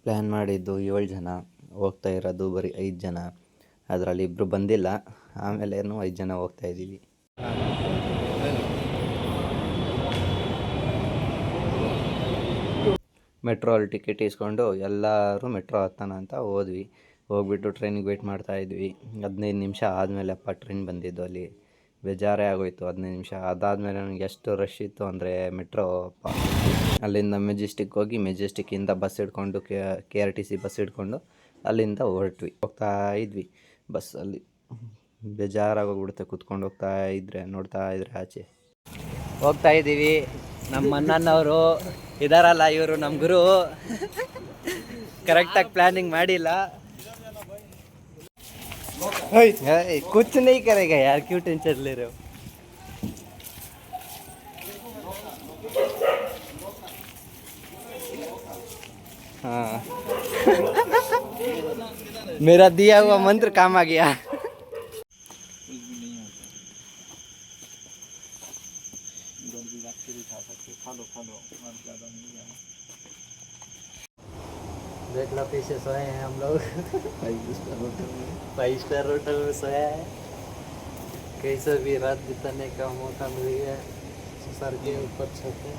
Plan ಮಾಡಿದ್ದು 7 ಜನ, ಹೋಗ್ತಾ ಇರೋದು ಬರೀ 5 ಜನ. ಅದರಲ್ಲಿ ಇಬ್ಬರು ಬಂದಿಲ್ಲ, ಆಮೇಲೇನು 5 ಜನ ಹೋಗ್ತಾ ಇದ್ದೀವಿ. ಮೆಟ್ರೋ ಅಲ್ಲಿ ಟಿಕೆಟ್ ಇಸ್ಕೊಂಡು ಎಲ್ಲರೂ ಮೆಟ್ರೋ ಹತ್ತೋಣ ಅಂತ ಹೋದ್ವಿ. ಹೋಗ್ಬಿಟ್ಟು ಟ್ರೈನಿಗೆ ವೆಯ್ಟ್ ಮಾಡ್ತಾಯಿದ್ವಿ. 15 ನಿಮಿಷ ಆದಮೇಲೆ ಟ್ರೈನ್ ಬಂದಿದ್ದು. ಅಲ್ಲಿ ಬೇಜಾರೇ ಆಗೋಯ್ತು 15 ನಿಮಿಷ. ಅದಾದಮೇಲೆ ನನಗೆ ಎಷ್ಟು ರಶ್ ಇತ್ತು ಅಂದರೆ ಮೆಟ್ರೋ ಅಲ್ಲಿಂದ ಮೆಜೆಸ್ಟಿಕ್ ಹೋಗಿ, ಮೆಜೆಸ್ಟಿಕ್ಕಿಂದ ಬಸ್ ಹಿಡ್ಕೊಂಡು KRTC ಬಸ್ ಹಿಡ್ಕೊಂಡು ಅಲ್ಲಿಂದ ಹೊರಟ್ವಿ. ಹೋಗ್ತಾ ಇದ್ವಿ ಬಸ್ಸಲ್ಲಿ. ಬೇಜಾರಾಗೋಗ್ಬಿಡುತ್ತೆ ಕೂತ್ಕೊಂಡು ಹೋಗ್ತಾ ಇದ್ದರೆ, ನೋಡ್ತಾ ಇದ್ದರೆ ಆಚೆ. ಹೋಗ್ತಾ ಇದ್ದೀವಿ. ನಮ್ಮ ಅಣ್ಣನವರು ಇದಾರಲ್ಲ, ಇವರು ನಮ್ಮ ಗುರು. ಕರೆಕ್ಟಾಗಿ ಪ್ಲ್ಯಾನಿಂಗ್ ಮಾಡಿಲ್ಲ. कुछ नहीं करेगा यार, क्यों टेंशन ले रहे हो? हाँ मेरा दिया हुआ मंत्र काम आ गया. देख लो पीछे सोए हैं हम लोग. 5 स्टार होटल में सोया है. कैसे भी रात बिताने का मौका मिल गया. सर के ऊपर छत है.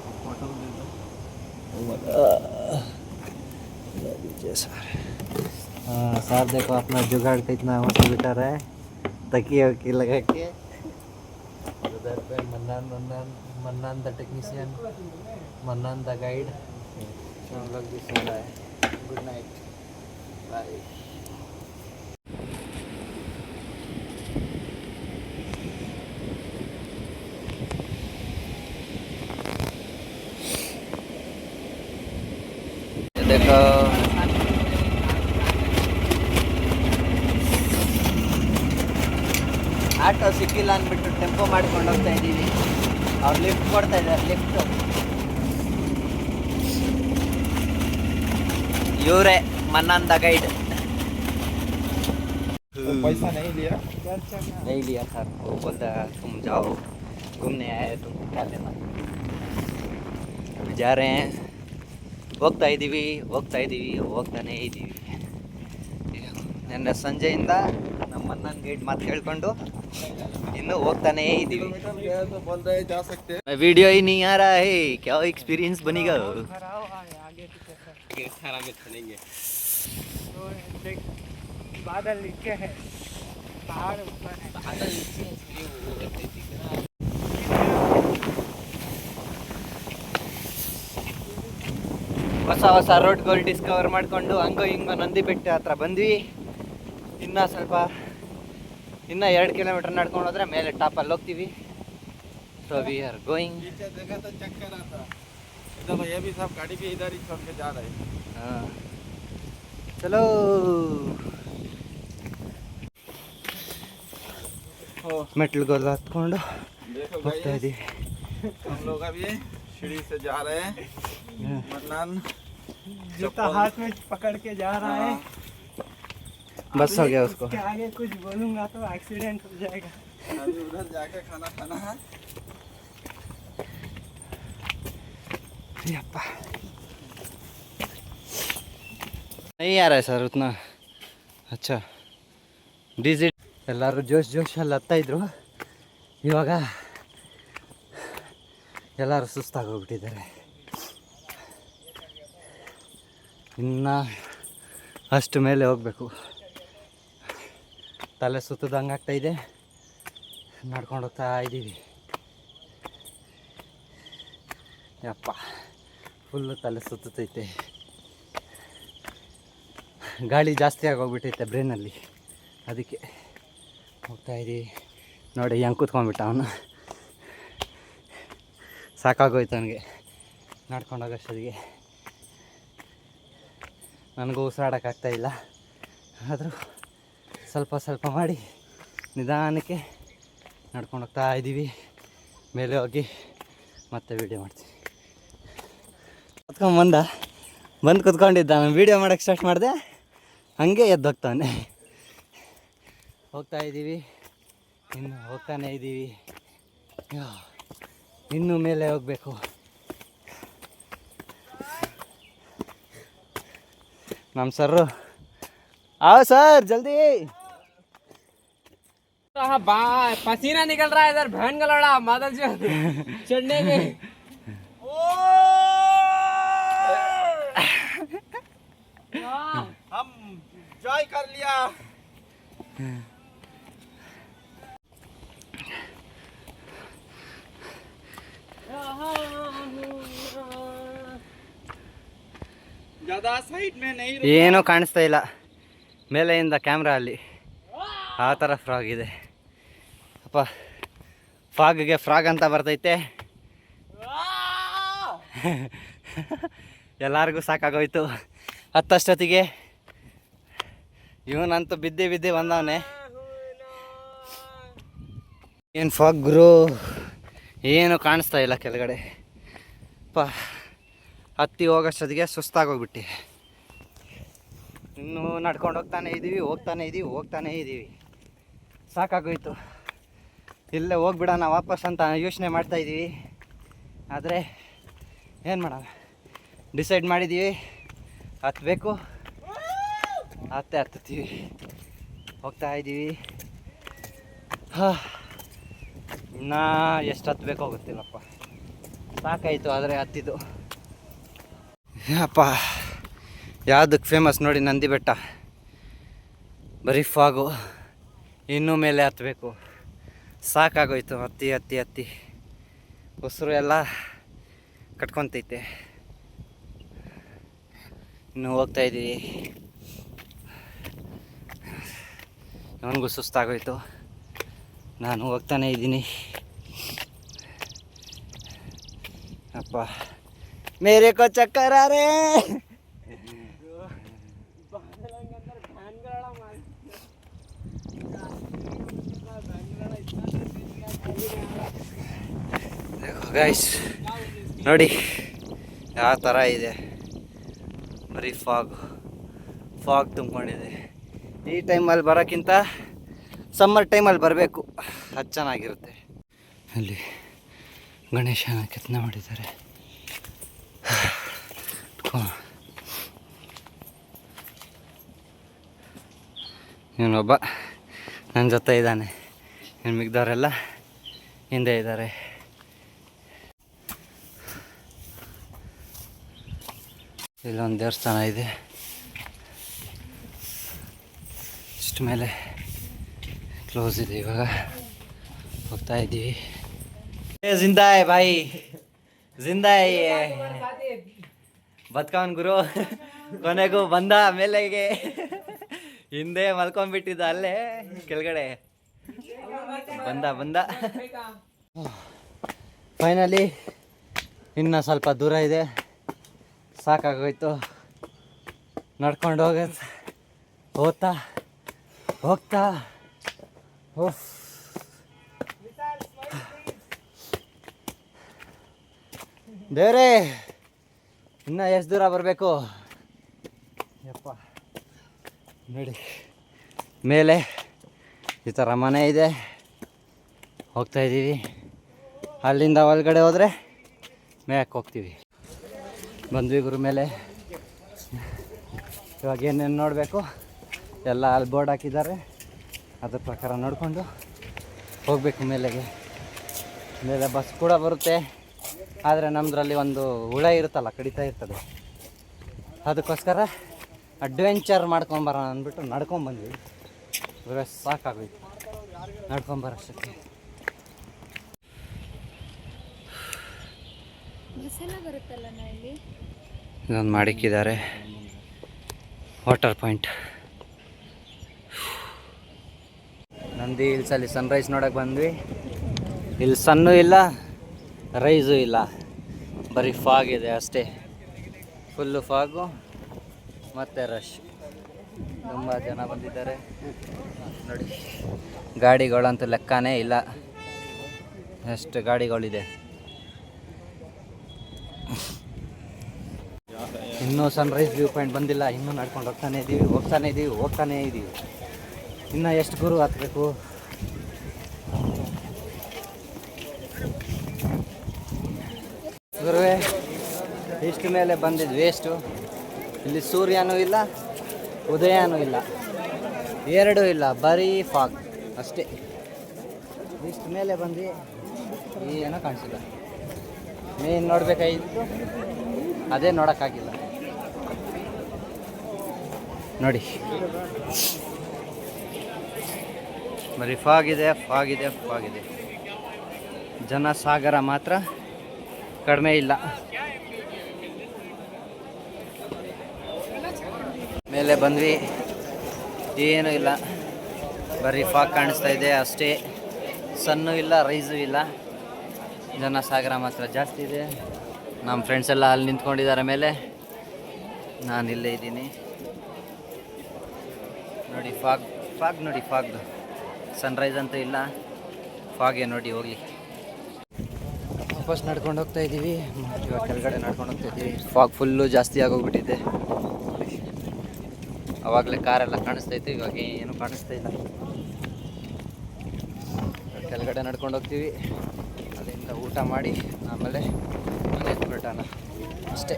हाँ सर देखो अपना जुगाड़ कितना मस्त बिता रहा है, तकिया वकी लगा के. उधर पे Mannan the technician, Mannan the guide, हम लोग भी सो रहा है. Good night, bye. देखो ಆಟೋ ಸಿಕ್ಕಿಲ್ಲ ಅಂದ್ಬಿಟ್ಟು ಟೆಂಪೋ ಮಾಡ್ಕೊಂಡು ಹೋಗ್ತಾ ಇದ್ದೀವಿ. ಅವ್ರು ಲಿಫ್ಟ್ ಕೊಡ್ತಾ ಇದ್ದಾರೆ, ಲಿಫ್ಟ್. ಇವರೇ ಮನ್ನಂದ ಗೈಡ್. पैसा नहीं लिया सर. वो बोलता तुम जाओ, घूमने आए तुम क्या लेना. जा रहे हैं. ಹೋಗ್ತಾ ಇದ್ದೀವಿ ಹೋಗ್ತಾನೇ ಇದ್ದೀವಿ. ನೆನ್ನೆ ಸಂಜೆಯಿಂದ ನಮ್ಮ ಅಣ್ಣನ ಗೈಡ್ ಮಾತು ಕೇಳ್ಕೊಂಡು ಇನ್ನು ಹೋಗ್ತಾನೇ ಇದ್ದೀವಿ. वीडियो ही नहीं आ रहा है, क्या एक्सपीरियंस बनेगा? बादल नीचे है, पहाड़ ऊपर है. ಹೊಸ ರೋಡ್ಗಳು ಡಿಸ್ಕವರ್ ಮಾಡಿಕೊಂಡು ಹಂಗೋ ಹಿಂಗೋ ನಂದಿ ಬೆಟ್ಟ ಹತ್ರ ಬಂದ್ವಿ. ಇನ್ನೂ 2 ಕಿಲೋಮೀಟರ್ ನಡ್ಕೊಂಡು ಹೋದ್ರೆ ಮೇಲೆ ಟಾಪಲ್ಲಿ ಹೋಗ್ತೀವಿ. So we are going. ये भी सब गाड़ी भी इधर ही छोड़ के जा रहे हैं. हाँ चलो. ಮೆಟ್ಲುಗಳು ಹತ್ಕೊಂಡು ಹೋಗ್ತಾ ಇದ್ದೀವಿ. हम लोग अभी सीढ़ी से जा रहे हैं. मन्नान जूता हाथ में पकड़ के जा रहा है. बस हो गया उसको. आगे कुछ बोलूंगा तो एक्सीडेंट हो जाएगा. अभी उधर जाके खाना खाना है. नहीं आ रहा है सर उतना अच्छा. ಡಿಜಿಟ್ ಎಲ್ಲರೂ ಜೋಶಲ್ಲಿ ಹತ್ತಾ ಇದ್ರು. ಇವಾಗ ಎಲ್ಲರೂ ಸುಸ್ತಾಗೋಗ್ಬಿಟ್ಟಿದ್ದಾರೆ. ಇನ್ನು ಅಷ್ಟು ಮೇಲೆ ಹೋಗಬೇಕು. ತಲೆ ಸುತ್ತದಂಗೆ ಆಗ್ತಾಯಿದೆ. ನಡ್ಕೊಂಡು ಹೋಗ್ತಾ ಇದ್ದೀವಿ. ಯಪ್ಪ ಫುಲ್ಲು ತಲೆ ಸುತ್ತೈತೆ. ಗಾಳಿ ಜಾಸ್ತಿ ಆಗೋಗ್ಬಿಟ್ಟೈತೆ ಬ್ರೈನಲ್ಲಿ, ಅದಕ್ಕೆ ಹೋಗ್ತಾ ಇದ್ದೀವಿ. ನೋಡಿ ಹೆಂಗೆ ಕೂತ್ಕೊಂಡ್ಬಿಟ್ಟ ಅವನು. ಸಾಕಾಗೋಯ್ತು ನನಗೆ ನಡ್ಕೊಂಡೋಗೋಷ್ಟೊತ್ತಿಗೆ. ನನಗೂ ಉಸಿರಾಡೋಕ್ಕಾಗ್ತಾಯಿಲ್ಲ. ಆದರೂ ಸ್ವಲ್ಪ ಮಾಡಿ ನಿಧಾನಕ್ಕೆ ನಡ್ಕೊಂಡು ಹೋಗ್ತಾ ಇದ್ದೀವಿ. ಮೇಲೆ ಹೋಗಿ ಮತ್ತೆ ವೀಡಿಯೋ ಮಾಡ್ತೀನಿ. ಬಂದು ಕೂತ್ಕೊಂಡಿದ್ದ. ನಾನು ವೀಡಿಯೋ ಮಾಡೋಕ್ಕೆ ಸ್ಟಾರ್ಟ್ ಮಾಡಿದೆ, ಹಂಗೆ ಎದ್ದೋಗ್ತಾನೆ. ಹೋಗ್ತಾ ಇದ್ದೀವಿ, ಇನ್ನು ಹೋಗ್ತಾನೇ ಇದ್ದೀವಿ. ಇನ್ನೂ ಮೇಲೆ ಹೋಗಬೇಕು. ನಮ್ಮ ಸರ್ರು आओ सर जल्दी पसीना निकल रहा है इधर बहन का लड़ा मादल जी चढ़ने में हम जॉय कर लिया। ज्यादा साइड में नहीं ಏನೂ ಕಾಣಿಸ್ತಾ ಇಲ್ಲ ಮೇಲೆಯಿಂದ ಕ್ಯಾಮ್ರಾ ಅಲ್ಲಿ ಆ ಥರ ಫ್ರಾಗ್ ಇದೆ ಅಪ್ಪ. ಫಾಗ್ಗೆ ಫ್ರಾಗ್ ಅಂತ ಬರ್ತೈತೆ. ಎಲ್ಲರಿಗೂ ಸಾಕಾಗೋಯ್ತು ಹತ್ತಷ್ಟೊತ್ತಿಗೆ. ಇವನಂತೂ ಬಿದ್ದೆ ಬಂದವನೆ. ಏನು ಫಾಗ್ ಗುರು, ಏನು ಕಾಣಿಸ್ತಾ ಇಲ್ಲ ಕೆಳಗಡೆ. ಅಪ್ಪ ಹತ್ತಿ ಹೋಗೋಷ್ಟೊತ್ತಿಗೆ ಸುಸ್ತಾಗೋಗ್ಬಿಟ್ಟು ಇನ್ನೂ ನಡ್ಕೊಂಡು ಹೋಗ್ತಾನೆ ಇದ್ದೀವಿ. ಸಾಕಾಗೋಯ್ತು. ಇಲ್ಲೇ ಹೋಗ್ಬಿಡೋಣ ವಾಪಸ್ ಅಂತ ಯೋಚನೆ ಮಾಡ್ತಾಯಿದ್ದೀವಿ. ಆದರೆ ಏನು ಮಾಡೋಣ, ಡಿಸೈಡ್ ಮಾಡಿದ್ದೀವಿ ಹತ್ತಬೇಕು. ಹತ್ತೀವಿ, ಹೋಗ್ತಾಯಿದ್ದೀವಿ. ಇನ್ನೂ ಎಷ್ಟು ಹತ್ತಬೇಕೋ ಗೊತ್ತಿಲ್ಲಪ್ಪ. ಸಾಕಾಯಿತು ಆದರೆ ಹತ್ತಿದ್ದು. ಅಪ್ಪ ಯಾವುದಕ್ಕೆ ಫೇಮಸ್ ನೋಡಿ, ನಂದಿ ಬೆಟ್ಟ. ಬರೀ ಫಾಗು, ಇನ್ನೂ ಮೇಲೆ ಹತ್ತಬೇಕು. ಸಾಕಾಗೋಯ್ತು ಹತ್ತಿ ಉಸಿರು ಎಲ್ಲ ಕಟ್ಕೊತೈತೆ. ಇನ್ನೂ ಹೋಗ್ತಾಯಿದ್ದೀವಿ. ನನಗೂ ಸುಸ್ತಾಗೋಯ್ತು, ನಾನು ಹೋಗ್ತಾನೆ ಇದ್ದೀನಿ. ಅಪ್ಪ मेरे को चक्कर आ रहे हैं. ಗೈಸ್ ನೋಡಿ ಯಾವ ಥರ ಇದೆ, ಬರೀ ಫಾಗ್ ತುಂಬ್ಕೊಂಡಿದೆ. ಈ ಟೈಮಲ್ಲಿ ಬರೋಕ್ಕಿಂತ ಸಮ್ಮರ್ ಟೈಮಲ್ಲಿ ಬರಬೇಕು, ಅದು ಚೆನ್ನಾಗಿರುತ್ತೆ. ಅಲ್ಲಿ ಗಣೇಶನ ಕೆತ್ತನೆ ಮಾಡಿದ್ದಾರೆ. ಇವನೊಬ್ಬ ನನ್ನ ಜೊತೆ ಇದ್ದಾನೆ, ಇನ್ನು ಮಿಗ್ದವರೆಲ್ಲ ಹಿಂದೆ ಇದ್ದಾರೆ. ಇಲ್ಲೊಂದು ದೇವಸ್ಥಾನ ಇದೆ, ಇಷ್ಟು ಮೇಲೆ ಕ್ಲೋಸ್ ಇದೆ. ಇವಾಗ ಹೋಗ್ತಾ ಇದ್ದೀವಿ. ಜಿಂದಾ ಹೈ ಭಾಯಿ, ಜಿಂದಾ ಹೈ. ಬದ್ಕವನ್ ಗುರು, ಕೊನೆಗೂ ಬಂದ ಮೇಲೆಗೆ. ಹಿಂದೆ ಮಲ್ಕೊಂಡ್ಬಿಟ್ಟಿದ್ದ ಅಲ್ಲೇ ಕೆಳಗಡೆ. ಬಂದ ಫೈನಲಿ ಇನ್ನು ಸ್ವಲ್ಪ ದೂರ ಇದೆ, ಸಾಕಾಗೋಯ್ತು. ನಡ್ಕೊಂಡು ಹೋಗ್ತಾ ದೇವ್ರೇ, ಇನ್ನು ಎಷ್ಟು ದೂರ ಬರಬೇಕು ಯಪ್ಪ. ನೋಡಿ ಮೇಲೆ ಈ ಥರ ಮನೆ ಇದೆ, ಹೋಗ್ತಾಯಿದ್ದೀವಿ. ಅಲ್ಲಿಂದ ಒಳಗಡೆ ಹೋದರೆ ಮೇಯಕ್ಕೆ ಹೋಗ್ತೀವಿ. ಬಂದ್ವಿ ಗುರು ಮೇಲೆ. ಇವಾಗ ಏನೇನು ನೋಡಬೇಕು ಎಲ್ಲ ಅಲ್ಲಿ ಬೋರ್ಡ್ ಹಾಕಿದ್ದಾರೆ, ಅದ್ರ ಪ್ರಕಾರ ನೋಡಿಕೊಂಡು ಹೋಗಬೇಕು ಮೇಲೆಗೆ. ಮೇಲೆ ಬಸ್ ಕೂಡ ಬರುತ್ತೆ, ಆದರೆ ನಮ್ಮದ್ರಲ್ಲಿ ಒಂದು ಹುಳ ಇರುತ್ತಲ್ಲ, ಕಡಿತಾ ಇರ್ತದೆ. ಅದಕ್ಕೋಸ್ಕರ ಅಡ್ವೆಂಚರ್ ಮಾಡ್ಕೊಂಬರೋಣ ಅಂದ್ಬಿಟ್ಟು ನಡ್ಕೊಂಬಂದ್ವಿ. ಇವಾಗ ಸಾಕಾಗೋಯ್ತು ನಡ್ಕೊಂಬರೋಷ್ಟಕ್ಕೆ. ಇದೊಂದು ಮಾಡಿಕ್ಕಿದ್ದಾರೆ ವಾಟರ್ ಪಾಯಿಂಟ್. ನಂದಿ ಹಿಲ್ಸಲ್ಲಿ ಸನ್ರೈಸ್ ನೋಡೋಕೆ ಬಂದ್ವಿ. ಇಲ್ಲಿ ಸನ್ನೂ ಇಲ್ಲ, ರೈಸು ಇಲ್ಲ, ಬರೀ ಫಾಗ್ ಇದೆ ಅಷ್ಟೇ. ಫುಲ್ಲು ಫಾಗು ಮತ್ತು ರಶ್. ತುಂಬ ಜನ ಬಂದಿದ್ದಾರೆ ನೋಡಿ. ಗಾಡಿಗಳಂತೂ ಲೆಕ್ಕನೇ ಇಲ್ಲ, ಎಷ್ಟು ಗಾಡಿಗಳಿದೆ. ಇನ್ನೂ ಸನ್ರೈಸ್ ವ್ಯೂ ಪಾಯಿಂಟ್ ಬಂದಿಲ್ಲ, ಇನ್ನೂ ನಡ್ಕೊಂಡು ಹೋಗ್ತಾನೇ ಇದ್ದೀವಿ. ಇನ್ನು ಎಷ್ಟು ಗುರು ಹತ್ತಬೇಕು. ಗುರುವೇ, ಇಷ್ಟು ಮೇಲೆ ಬಂದಿದ್ದು ವೇಸ್ಟು. ಇಲ್ಲಿ ಸೂರ್ಯನೂ ಇಲ್ಲ, ಉದಯನೂ ಇಲ್ಲ, ಎರಡೂ ಇಲ್ಲ, ಬರೀ ಫಾಗ್ ಅಷ್ಟೇ. ಇಷ್ಟು ಮೇಲೆ ಬಂದು ಏನೋ ಕಾಣಿಸಿಲ್ಲ. ಮೇನ್ ನೋಡಬೇಕಾಗಿತ್ತು, ಅದೇ ನೋಡೋಕ್ಕಾಗಿಲ್ಲ. ನೋಡಿ, ಬರೀ ಫಾಗಿದೆ, ಫಾಗಿದೆ, ಫಾಗಿದೆ. ಜನಸಾಗರ ಮಾತ್ರ ಕಡಿಮೆ ಇಲ್ಲ. ಮೇಲೆ ಬಂದ್ವಿ, ಏನೂ ಇಲ್ಲ, ಬರೀ ಫಾಗ್ ಕಾಣಿಸ್ತಾ ಇದೆ ಅಷ್ಟೇ. ಸನ್ನೂ ಇಲ್ಲ, ರೈಸು ಇಲ್ಲ, ಜನಸಾಗರ ಮಾತ್ರ ಜಾಸ್ತಿ ಇದೆ. ನಮ್ಮ ಫ್ರೆಂಡ್ಸ್ ಎಲ್ಲ ಅಲ್ಲಿ ನಿಂತ್ಕೊಂಡಿದ್ದಾರೆ ಮೇಲೆ, ನಾನು ಇಲ್ಲೇ ಇದ್ದೀನಿ. ನೋಡಿ ಫಾಗ್, ಫಾಗ್ ನೋಡಿ, ಫಾಗ್. ಸನ್ರೈಸ್ ಅಂತೂ ಇಲ್ಲ, ಫಾಗೆ ನೋಡಿ ಹೋಗಲಿ. ವಾಪಸ್ ನಡ್ಕೊಂಡು ಹೋಗ್ತಾ ಇದ್ದೀವಿ. ಇವಾಗ ಕೆಳಗಡೆ ನಡ್ಕೊಂಡು ಹೋಗ್ತಾ ಇದ್ದೀವಿ. ಫಾಗ್ ಫುಲ್ಲು ಜಾಸ್ತಿ ಆಗೋಗ್ಬಿಟ್ಟಿದೆ. ಆವಾಗಲೇ ಕಾರೆಲ್ಲ ಕಾಣಿಸ್ತೈತೆ, ಇವಾಗ ಏನು ಕಾಣಿಸ್ತಾ ಇಲ್ಲ. ಕೆಳಗಡೆ ನಡ್ಕೊಂಡು ಹೋಗ್ತೀವಿ, ಅಲ್ಲಿಂದ ಊಟ ಮಾಡಿ ಆಮೇಲೆ ಮನೆಗೆ ಹೊರಟೋಣ ಅಷ್ಟೇ.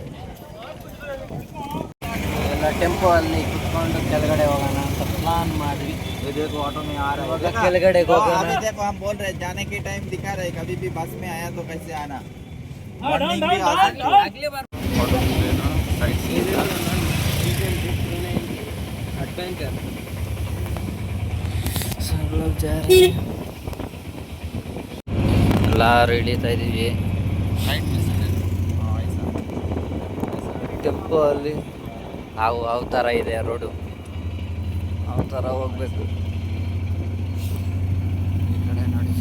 ಎಲ್ಲ ಟೆಂಪೋ ಅಲ್ಲಿ ಕುತ್ಕೊಂಡು ಕೆಳಗಡೆ ಹೋಗೋಣ ಅಂತ ಪ್ಲಾನ್ ಮಾಡಿದ್ವಿ. देखो ऑटो में आ रहा ಇವಾಗ ಕೆಳಗಡೆ ಹೋಗೋಣ. अभी देखो हम बोल रहे हैं जाने के टाइम दिखा रहे, कभी भी बस में आया तो कैसे आना, मॉर्निंग भी आ सकते हो। अगली बार ऑटो में लेना, साइड से एडवेंचर सब लोग जा रहे हैं. ಎಲ್ಲರೂ ಇಳಿತಾ ಇದ್ದೀವಿ. साइड में से हां ऐसा ಟೆಂಪೋ ಅಲ್ಲಿ ಅವು ಥರ ಇದೆ ರೋಡು, ಅವು ಥರ ಹೋಗ್ಬೇಕು. ಈ ಕಡೆ ನೋಡಿ,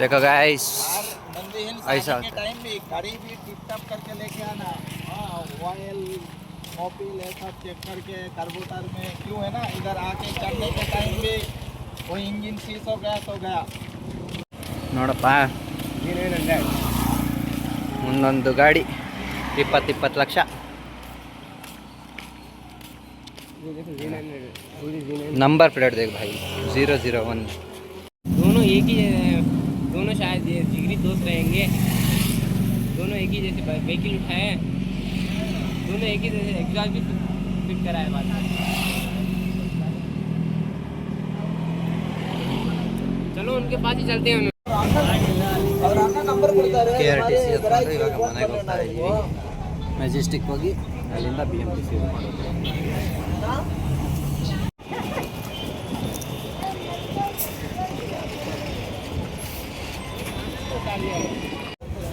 देखो गाइस, नंदी हिल ऐसा के टाइम भी गाड़ी भी टिप टप करके लेके आना। हाँ, ऑयल कॉपी ले सब चेक करके कार्बोरेटर में क्यों है ना, इधर आके चढ़ने के टाइम भी वो इंजन सीज हो गया तो गया। ನೋಡಪ್ಪ, ಮುಂದೊಂದು ಗಾಡಿ 20 ಲಕ್ಷ. नंबर प्लेट देख भाई, 001. दोनों एक ही, दोनों शायद ये जिगरी दोस्त रहेंगे। दोनों एक ही जैसे व्हीकल उठाए, दोनों एक ही जैसे एग्जॉस्ट भी फिट कराए बात। चलो उनके पास ही चलते हैं। KRTC ಹತ್ಕೊಂಡು ಇವಾಗ ಮನೆಗೆ ಹೋಗ್ತಾ ಇದ್ದೀವಿ. ಮೆಜೆಸ್ಟಿಕ್ ಹೋಗಿ ಅಲ್ಲಿಂದ BMTC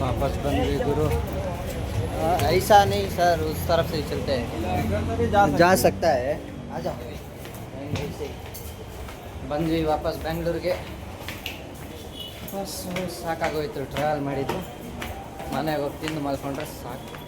वापस बन गए गुरु. ऐसा नहीं सर, उस तरफ से ही चलते हैं, जा सकता है. आ जाओ. ಬಂದ್ವಿ ವಾಪಸ್ ಬೆಂಗಳೂರಿಗೆ. ಬಸ್ ಸಾಕಾಗೋಯ್ತು ಟ್ರಾವೆಲ್ ಮಾಡಿದ್ದು. ಮನೆಗೆ ಹೋಗಿ ತಿಂದು ಮಲ್ಕೊಂಡ್ರೆ ಸಾಕು.